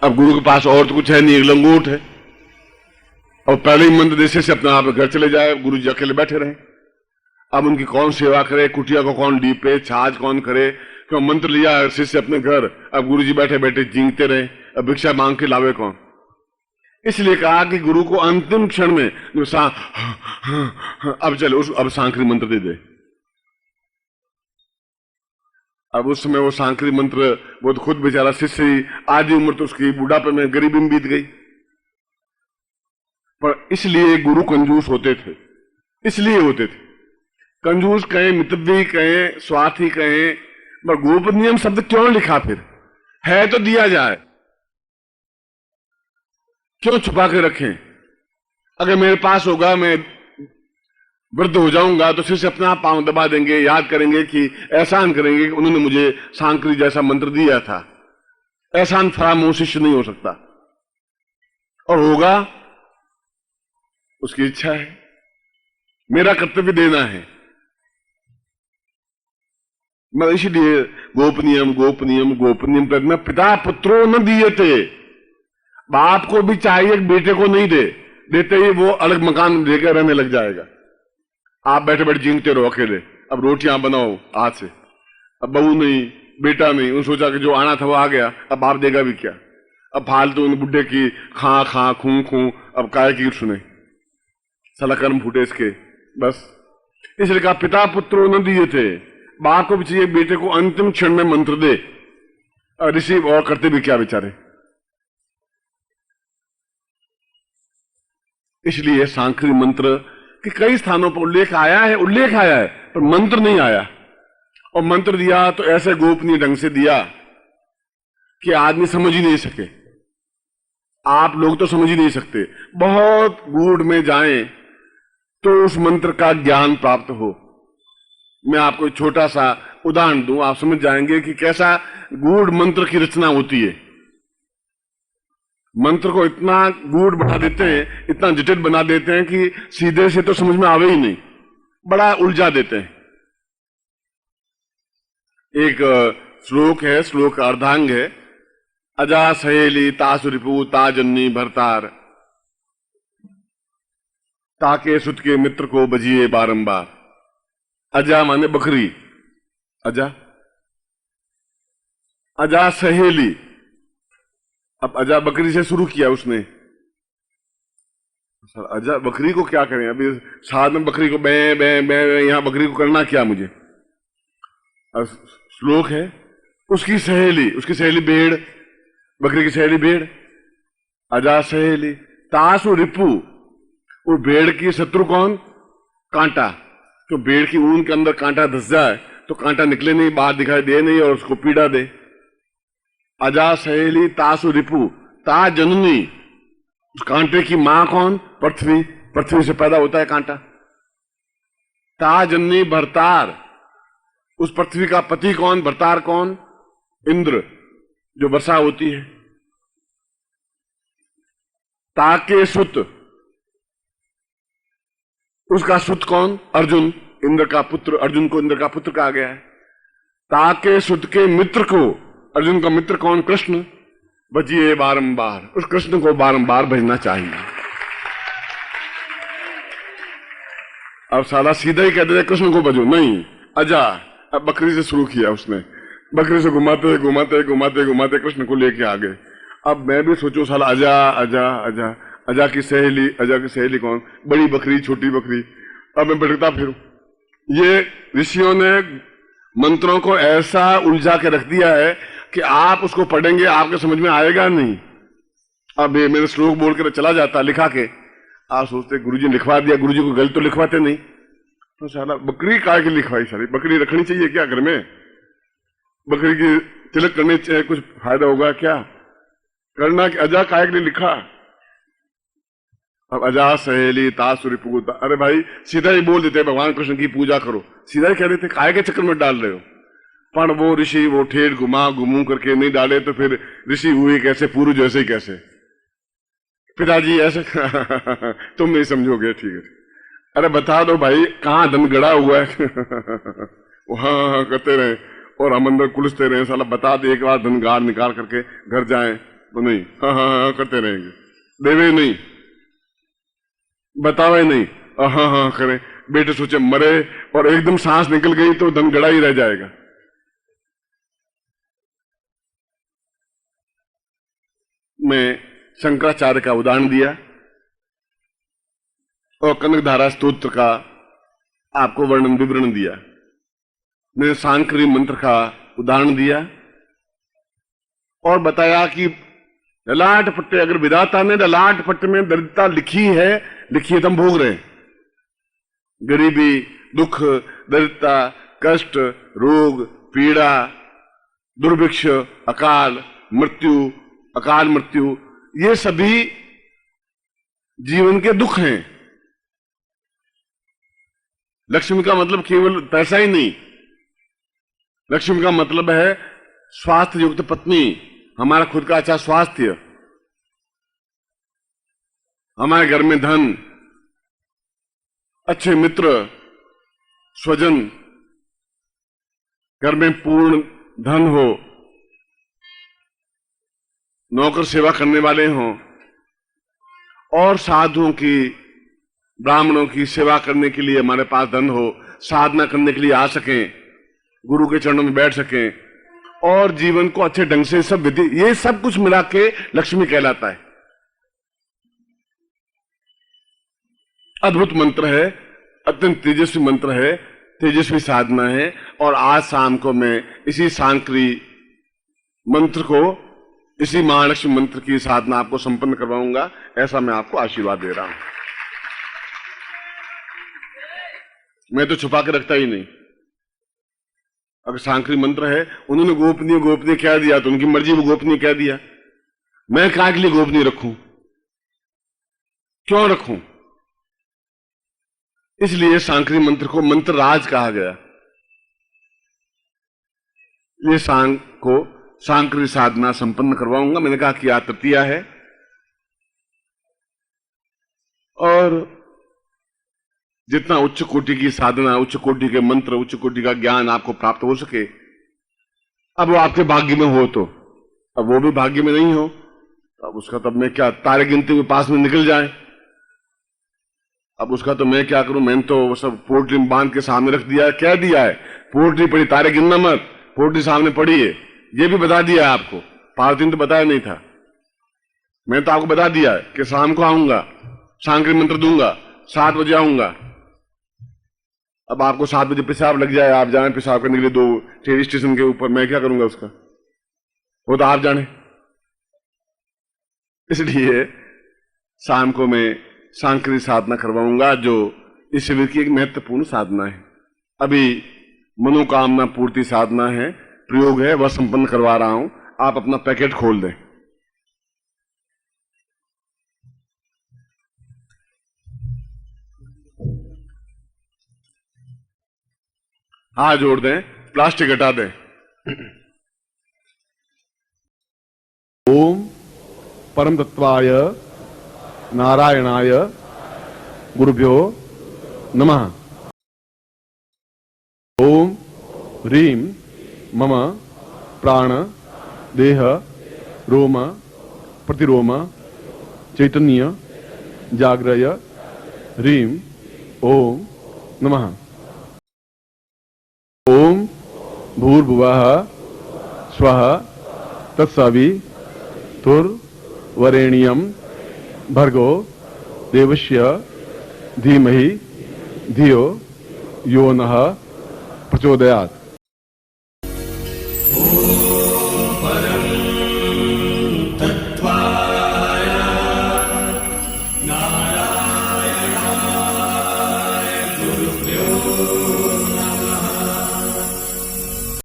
अब गुरु के पास और तो कुछ है नहीं, एक लंगोट है। और पहले ही मंत्र देश से अपना आप घर चले जाए, गुरु जी अकेले बैठे रहे। अब उनकी कौन सेवा करे, कुटिया को कौन डीपे, छाछ कौन करे, क्यों मंत्र लिया शिष्य अपने घर, अब गुरु जी बैठे बैठे जींगते रहे, अब भिक्षा मांग के लावे कौन। इसलिए कहा कि गुरु को अंतिम क्षण में जो अब चले अब सांकरी मंत्र दे दे। अब उस समय वो सांकरी मंत्र, वो तो खुद बेचारा शिष्य ही, आधी उम्र तो उसकी बुढ़ापे में गरीबी में बीत गई। पर इसलिए गुरु कंजूस होते थे, इसलिए होते थे। कंजूस कहें, मितव्ययी कहें, स्वार्थी कहें, पर गोपनीयम शब्द क्यों लिखा फिर? है तो दिया जाए, क्यों छुपा के रखें? अगर मेरे पास होगा, मैं वृद्ध हो जाऊंगा तो फिर से अपना पांव दबा देंगे, याद करेंगे कि एहसान करेंगे कि उन्होंने मुझे सांकरी जैसा मंत्र दिया था। एहसान फरामोश शिष्य नहीं हो सकता, और होगा उसकी इच्छा है, मेरा कर्तव्य देना है। मैं इसलिए गोपनीयम गोपनीयम गोपनीयम करना। पिता पुत्रो न दिए थे, बाप को भी चाहिए, बेटे को नहीं देते ही वो अलग मकान लेकर रहने लग जाएगा। आप बैठे बैठे जींगते रहो अकेले, अब रोटियां बनाओ हाथ से, अब बहू नहीं, बेटा नहीं, उन सोचा कि जो आना था वो आ गया, अब बाप देगा भी क्या। अब फालतू उन बुढ़े की खा खा खूं खूं, अब काय की सुने, साला कर्म फूटे इसके, बस। इसलिए कहा पिता पुत्रो न दिए थे, बाप को भी चाहिए बेटे को अंतिम क्षण में मंत्र दे, और रिसीव और करते भी क्या बेचारे। इसलिए सांकरी मंत्र कि कई स्थानों पर उल्लेख आया है, पर मंत्र नहीं आया। और मंत्र दिया तो ऐसे गोपनीय ढंग से दिया कि आदमी समझ ही नहीं सके। आप लोग तो समझ ही नहीं सकते, बहुत गूढ़ में जाएं तो उस मंत्र का ज्ञान प्राप्त हो। मैं आपको एक छोटा सा उदाहरण दूं, आप समझ जाएंगे कि कैसा गूढ़ मंत्र की रचना होती है। मंत्र को इतना गूढ़ बना देते हैं, इतना जटिल बना देते हैं कि सीधे से तो समझ में आवे ही नहीं, बड़ा उलझा देते हैं। एक श्लोक है, श्लोक का अर्धांग है, अजा सहेली तासु रिपु ताजन्नी भरतार, ताके सुत के मित्र को बजिए बारंबार। अजा माने बकरी, अजा सहेली। अब अजा बकरी से शुरू किया उसने। सर अजा बकरी को क्या करें, अभी साथ में बकरी को बै बै बै यहां बकरी को करना क्या मुझे। श्लोक है उसकी सहेली भेड़, बकरी की सहेली भेड़। अजा सहेली तासु रिपु, वो भेड़ की शत्रु कौन? कांटा। तो भेड़ की ऊन के अंदर कांटा धस जाए तो कांटा निकले नहीं, बाहर दिखाई दे नहीं और उसको पीड़ा दे। अजा सहेली तासु रिपु, ता जननी, उस कांटे की मां कौन? पृथ्वी से पैदा होता है कांटा। ता जननी भरतार, उस पृथ्वी का पति कौन? भरतार कौन? इंद्र, जो वर्षा होती है। ताके सुत, उसका सुत कौन? अर्जुन, इंद्र का पुत्र। अर्जुन को इंद्र का पुत्र कहा गया है। ताके सुत के मित्र को, अर्जुन का मित्र कौन? कृष्ण। भजिए बारंबार, उस कृष्ण को बारंबार भजना चाहिए। अब साला सीधा ही कहते थे कृष्ण को भजो, नहीं अजा। अब बकरी से शुरू किया उसने, बकरी से घुमाते घुमाते घुमाते घुमाते कृष्ण को लेके आ गए। अब मैं भी सोचू साला अजा अजा अजा, अजा की सहेली कौन? बड़ी बकरी, छोटी बकरी। अब मैं भटकता फिरूं। ये ऋषियों ने मंत्रों को ऐसा उलझा के रख दिया है कि आप उसको पढ़ेंगे आपके समझ में आएगा नहीं। अब ये मेरे श्लोक बोल कर चला जाता लिखा के, आप सोचते गुरुजी ने लिखवा दिया, गुरुजी को गलत तो लिखवाते नहीं। तो साला बकरी काय की लिखवाई? सारी बकरी रखनी चाहिए क्या घर में? बकरी की तिलक करने से कुछ फायदा होगा क्या? करना कि अजा काय के लिए लिखा? अब अजा सहेली तासु रिपु, अरे भाई सीधा ही बोल देते भगवान कृष्ण की पूजा करो, सीधा ही कह देते, काय के चक्कर में डाल रहे हो? पर वो ऋषि वो ठेठ घुमू करके नहीं डाले तो फिर ऋषि हुए कैसे? पूर्व जैसे ही कैसे? पिताजी ऐसे तुम नहीं समझोगे, ठीक है। अरे बता दो भाई कहाँ धन गड़ा हुआ है हाँ करते रहे और हम अंदर कुलसते रहे। साला बता दे एक बार धन गाड़ निकाल करके घर जाएं, वो नहीं, हाँ हाँ हाँ करते रहेंगे, देवे नहीं, बतावे नहीं, हाँ हाँ करें। बेटे सोचे मरे और एकदम सांस निकल गई तो दम गड़ा ही रह जाएगा। मैं शंकराचार्य का उदाहरण दिया और कनकधारा स्तोत्र का आपको वर्णन विवरण दिया। मैंने सांकरी मंत्र का उदाहरण दिया और बताया कि ललाट पट्टे, अगर विधाता ने ललाट पट्टे में दरिद्रता लिखी है तो हम भोग रहे हैं। गरीबी, दुख, दरिद्रता, कष्ट, रोग, पीड़ा, दुर्भिक्ष, अकाल मृत्यु, ये सभी जीवन के दुख हैं। लक्ष्मी का मतलब केवल पैसा ही नहीं, लक्ष्मी का मतलब है स्वास्थ्य युक्त पत्नी, हमारा खुद का अच्छा स्वास्थ्य, हमारे घर में धन, अच्छे मित्र, स्वजन, घर में पूर्ण धन हो, नौकर सेवा करने वाले हों और साधुओं की, ब्राह्मणों की सेवा करने के लिए हमारे पास धन हो, साधना करने के लिए आ सकें, गुरु के चरणों में बैठ सकें और जीवन को अच्छे ढंग से सब विधि, ये सब कुछ मिला के लक्ष्मी कहलाता है। अद्भुत मंत्र है, अत्यंत तेजस्वी मंत्र है, तेजस्वी साधना है। और आज शाम को मैं इसी सांकरी मंत्र को, इसी महालक्ष्मी मंत्र की साधना आपको संपन्न करवाऊंगा, ऐसा मैं आपको आशीर्वाद दे रहा हूं। मैं तो छुपा के रखता ही नहीं। अगर सांकरी मंत्र है, उन्होंने गोपनीय कह दिया तो उनकी मर्जी, वो गोपनीय कह दिया, मैं काय के लिए गोपनीय रखूं, क्यों रखूं? इसलिए सांकरी मंत्र को मंत्र राज कहा गया। ये सांकरी साधना संपन्न करवाऊंगा। मैंने कहा कि आज तृतीया है और जितना उच्च कोटि की साधना, उच्च कोटि के मंत्र, उच्च कोटि का ज्ञान आपको प्राप्त हो सके, अब वो आपके भाग्य में हो तो, अब वो भी भाग्य में नहीं हो, अब उसका तब मैं क्या, तारे गिनते हुए पास में निकल जाए, अब उसका तो मैं क्या करूं? मैंने तो वो सब पोल्ट्री बांध के सामने रख दिया है, कह दिया है पोल्ट्री पड़ी, तारे गिनना मत, पोल्ट्री सामने पड़ी है, ये भी बता दिया है आपको। पार्वती ने तो बताया नहीं था, मैं तो आपको बता दिया है कि शाम को आऊंगा, सांकरी मंत्र दूंगा, 7 बजे आऊंगा। अब आपको 7 बजे पेशाब लग जाए, आप जाए पेशाब करने के लिए 2 ट्रेन स्टेशन के ऊपर, मैं क्या करूंगा उसका? वो तो आप जाने। इसलिए शाम को मैं सांकरी साधना करवाऊंगा, जो इस शिविर की एक महत्वपूर्ण साधना है। अभी मनोकामना पूर्ति साधना है, प्रयोग है, वह संपन्न करवा रहा हूं। आप अपना पैकेट खोल दें। हाथ जोड़ दें, प्लास्टिक हटा दें। ओम परम तत्वाय नारायणाय गुरुभ्यो नमः। ओम ह्रीं मम प्राण देह रोम प्रतिरोम चैतन्य जाग्रय ह्रीं ओम नमः। ओम भूर्भुवः स्वः तत्सवितुर्वरेण्यं भर्गो देवस्य धीमहि धियो यो नः प्रचोदयात्। परं तत्त्वाय नारायणाय गुरुभ्यो